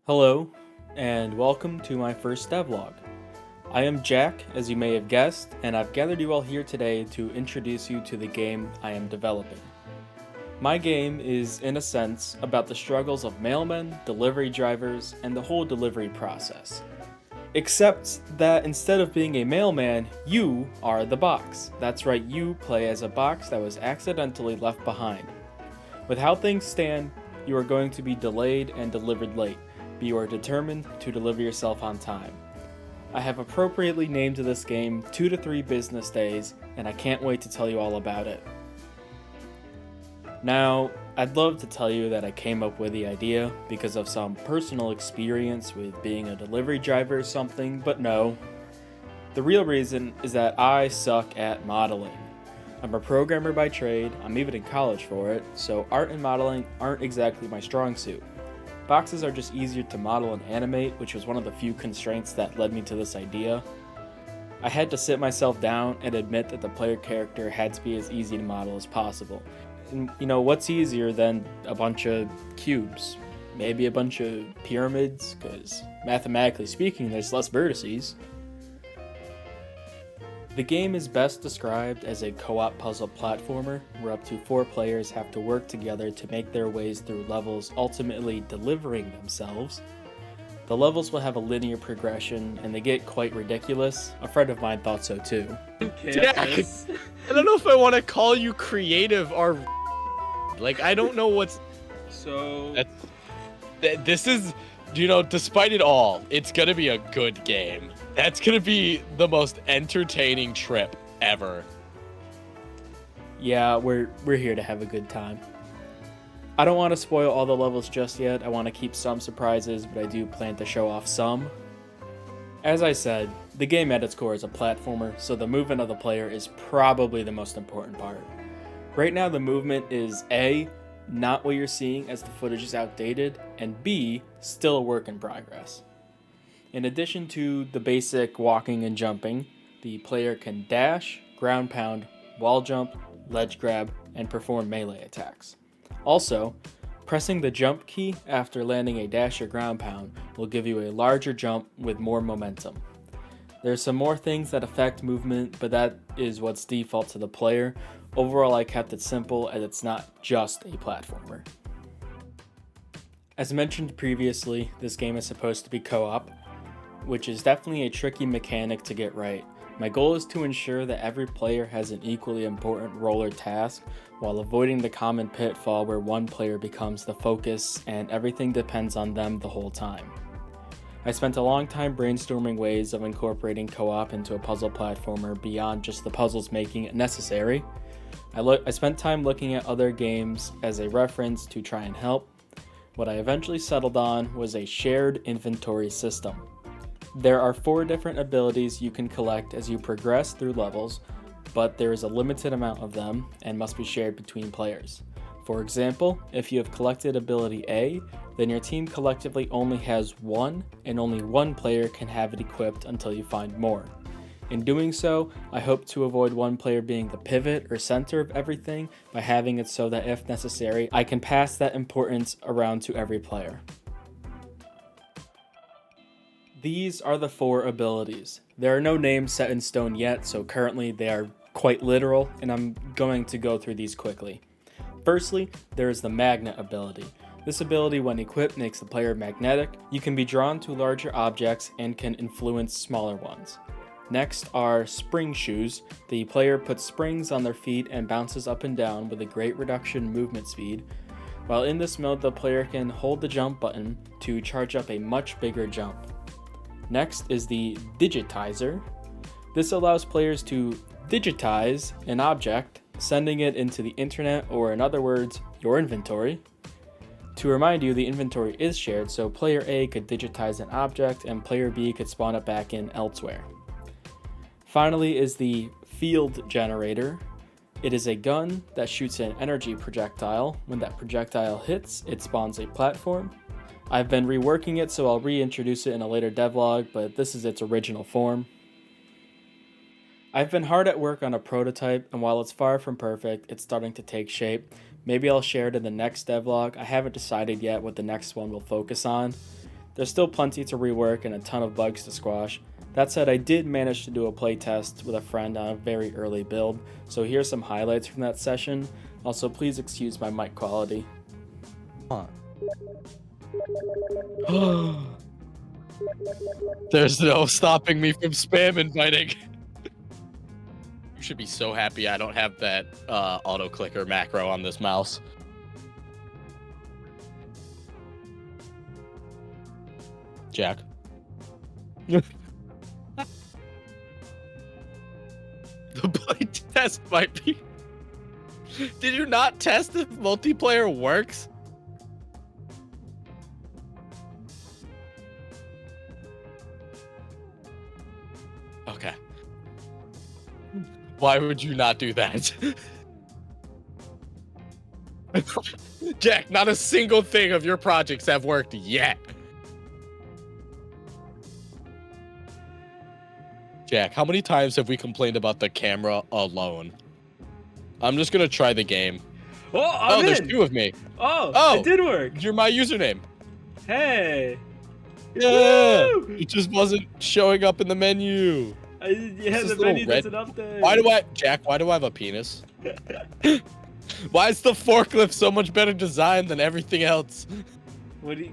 Hello, and welcome to my first devlog. I am Jack, as you may have guessed, and I've gathered you all here today to introduce you to the game I am developing. My game is, in a sense, about the struggles of mailmen, delivery drivers, and the whole delivery process. Except that instead of being a mailman, you are the box. That's right, you play as a box that was accidentally left behind. With how things stand, you are going to be delayed and delivered late, but you are determined to deliver yourself on time. I have appropriately named this game 2 to 3 business days, and I can't wait to tell you all about it. Now, I'd love to tell you that I came up with the idea because of some personal experience with being a delivery driver or something, but no. The real reason is that I suck at modeling. I'm a programmer by trade, I'm even in college for it, so art and modeling aren't exactly my strong suit. Boxes are just easier to model and animate, which was one of the few constraints that led me to this idea. I had to sit myself down and admit that the player character had to be as easy to model as possible. And what's easier than a bunch of cubes? Maybe a bunch of pyramids, because mathematically speaking, there's less vertices. The game is best described as a co-op puzzle platformer, where up to 4 players have to work together to make their ways through levels, ultimately delivering themselves. The levels will have a linear progression, and they get quite ridiculous. A friend of mine thought so too. Jack, I don't know if I want to call you creative or I don't know what's So this is, despite it all, it's gonna be a good game. That's gonna be the most entertaining trip ever. yeah, we're here to have a good time. I don't want to spoil all the levels just yet. I want to keep some surprises, but I do plan to show off some. As I said, the game at its core is a platformer, so the movement of the player is probably the most important part. Right now the movement is A, not what you're seeing as the footage is outdated, and B, still a work in progress. In addition to the basic walking and jumping, the player can dash, ground pound, wall jump, ledge grab, and perform melee attacks. Also, pressing the jump key after landing a dash or ground pound will give you a larger jump with more momentum. There's some more things that affect movement, but that is what's default to the player. Overall, I kept it simple as it's not just a platformer. As mentioned previously, this game is supposed to be co-op, which is definitely a tricky mechanic to get right. My goal is to ensure that every player has an equally important role or task, while avoiding the common pitfall where one player becomes the focus and everything depends on them the whole time. I spent a long time brainstorming ways of incorporating co-op into a puzzle platformer beyond just the puzzles making it necessary. I spent time looking at other games as a reference to try and help. What I eventually settled on was a shared inventory system. There are 4 different abilities you can collect as you progress through levels, but there is a limited amount of them and must be shared between players. For example, if you have collected ability A, then your team collectively only has 1, and only 1 player can have it equipped until you find more. In doing so, I hope to avoid one player being the pivot or center of everything by having it so that if necessary, I can pass that importance around to every player. These are the 4 abilities. There are no names set in stone yet, so currently they are quite literal, and I'm going to go through these quickly. Firstly, there is the magnet ability. This ability, when equipped, makes the player magnetic. You can be drawn to larger objects and can influence smaller ones. Next are spring shoes. The player puts springs on their feet and bounces up and down with a great reduction in movement speed. While in this mode, the player can hold the jump button to charge up a much bigger jump. Next is the digitizer. This allows players to digitize an object, sending it into the internet, or in other words, your inventory. To remind you, the inventory is shared, so player A could digitize an object and player B could spawn it back in elsewhere. Finally is the field generator. It is a gun that shoots an energy projectile. When that projectile hits, it spawns a platform. I've been reworking it, so I'll reintroduce it in a later devlog, but this is its original form. I've been hard at work on a prototype, and while it's far from perfect, it's starting to take shape. Maybe I'll share it in the next devlog. I haven't decided yet what the next one will focus on. There's still plenty to rework and a ton of bugs to squash. That said, I did manage to do a playtest with a friend on a very early build, so here's some highlights from that session. Also, please excuse my mic quality. There's no stopping me from spam inviting. You should be so happy I don't have that auto clicker macro on this mouse. Jack. The play test might be. Did you not test if multiplayer works? Okay. Why would you not do that? Jack, not a single thing of your projects have worked yet. Jack, how many times have we complained about the camera alone? I'm just gonna try the game. Oh, there's two of me. Oh, it did work. You're my username. Hey. Yeah. Woo! It just wasn't showing up in the menu. Yeah, the menu doesn't update. Why do I have a penis? Why is the forklift so much better designed than everything else? What do you,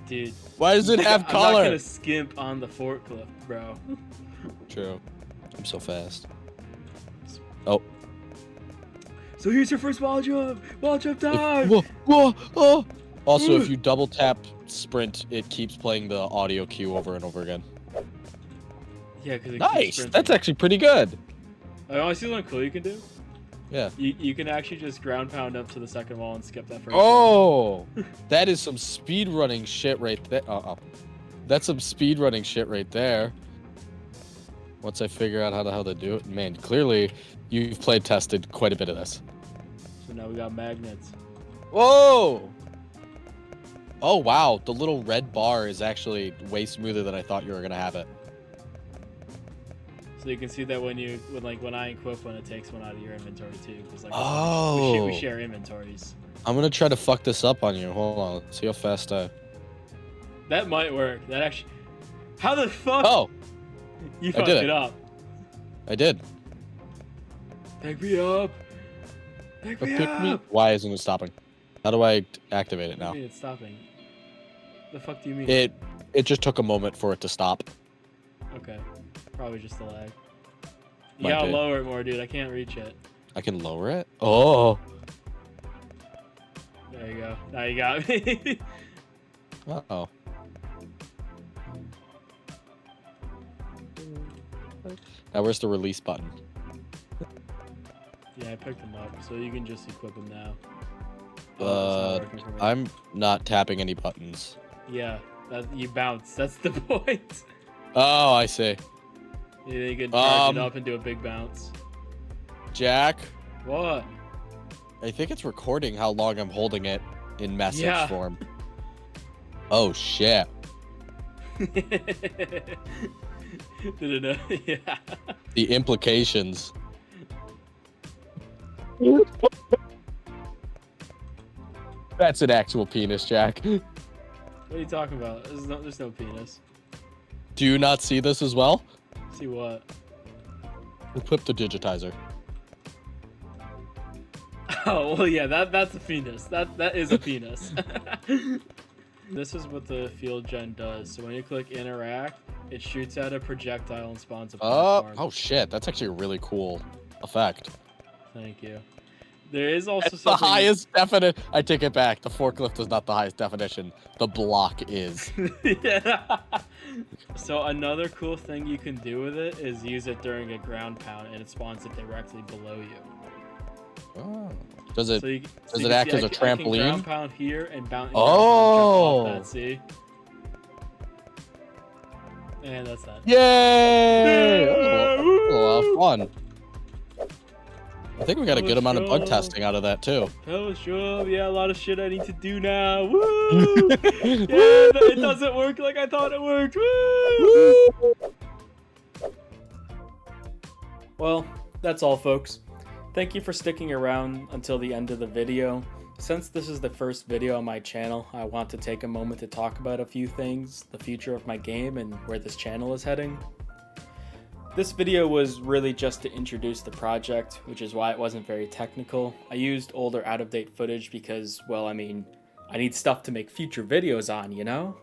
dude. Why does it have color? I'm not gonna skimp on the forklift, bro. True. I'm so fast. Oh. So here's your first wall jump. Wall jump time. Whoa. Oh. Also, if you double tap sprint, it keeps playing the audio cue over and over again. Yeah, because nice. That's actually pretty good. I want to see something cool you can do. Yeah. You can actually just ground pound up to the second wall and skip that first. Oh, that is some speed running shit right there. That's some speed running shit right there. Once I figure out how to do it, man, clearly you've play tested quite a bit of this. So now we got magnets. Whoa! Oh wow, the little red bar is actually way smoother than I thought you were gonna have it. So you can see that when I equip one, it takes one out of your inventory too. Cause we share inventories. I'm gonna try to fuck this up on you. Hold on, let's see how fast I. That might work. That actually. How the fuck? Oh. You fucked it up. I did. Pick me up. Pick me up. Why isn't it stopping? How do I activate it now? What do you mean it's stopping? The fuck do you mean? It just took a moment for it to stop. Okay. Probably just the lag. You Might gotta be. lower it more, dude. I can't reach it. I can lower it? Oh. There you go. Now you got me. Uh-oh. Now where's the release button? Yeah, I picked them up, so you can just equip them now. I'm not tapping any buttons. Yeah, you bounce. That's the point. Oh, I see. Yeah, you can charge it up and do a big bounce. Jack? What? I think it's recording how long I'm holding it in message form. Oh, shit. Did it? Yeah. The implications. That's an actual penis, Jack. What are you talking about? There's no penis. Do you not see this as well? See what? Equip the digitizer. Oh, well, yeah, that's a penis. That is a penis. This is what the field gen does. So when you click interact, it shoots out a projectile and spawns a platform. Oh shit, that's actually a really cool effect. Thank you. There is also it's the highest definition. I take it back. The forklift is not the highest definition. The block is. Yeah. So another cool thing you can do with it is use it during a ground pound, and it spawns it directly below you. Oh. Does it? So you does it act as a trampoline? I can ground pound here and bounce. Oh. Jump off that, see? And that's that. Yay! That was a lot of fun. I think we got a good amount of bug testing out of that too. Yeah, a lot of shit I need to do now. Woo! Yeah, it doesn't work like I thought it worked. Woo! Well, that's all, folks. Thank you for sticking around until the end of the video. Since this is the first video on my channel, I want to take a moment to talk about a few things, the future of my game and where this channel is heading. This video was really just to introduce the project, which is why it wasn't very technical. I used older out-of-date footage because, well, I need stuff to make future videos on, you know?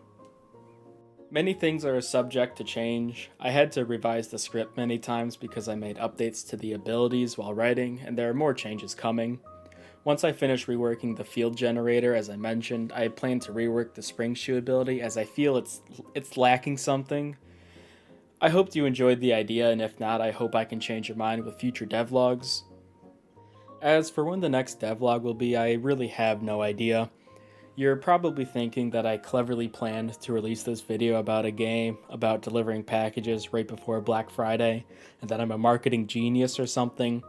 Many things are subject to change. I had to revise the script many times because I made updates to the abilities while writing, and there are more changes coming. Once I finish reworking the field generator, as I mentioned, I plan to rework the spring shoe ability as I feel it's lacking something. I hope you enjoyed the idea, and if not, I hope I can change your mind with future devlogs. As for when the next devlog will be, I really have no idea. You're probably thinking that I cleverly planned to release this video about a game, about delivering packages right before Black Friday, and that I'm a marketing genius or something.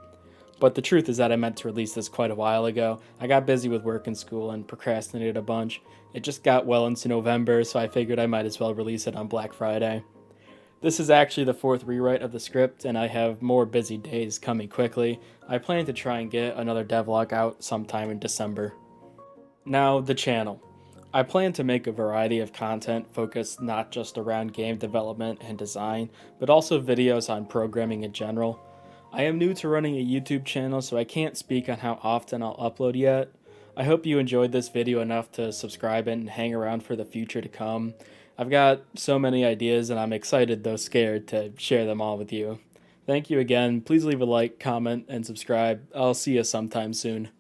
But the truth is that I meant to release this quite a while ago. I got busy with work and school and procrastinated a bunch. It just got well into November, so I figured I might as well release it on Black Friday. This is actually the 4th rewrite of the script, and I have more busy days coming quickly. I plan to try and get another devlog out sometime in December. Now, the channel. I plan to make a variety of content focused not just around game development and design, but also videos on programming in general. I am new to running a YouTube channel, so I can't speak on how often I'll upload yet. I hope you enjoyed this video enough to subscribe and hang around for the future to come. I've got so many ideas and I'm excited though scared to share them all with you. Thank you again. Please leave a like, comment, and subscribe. I'll see you sometime soon.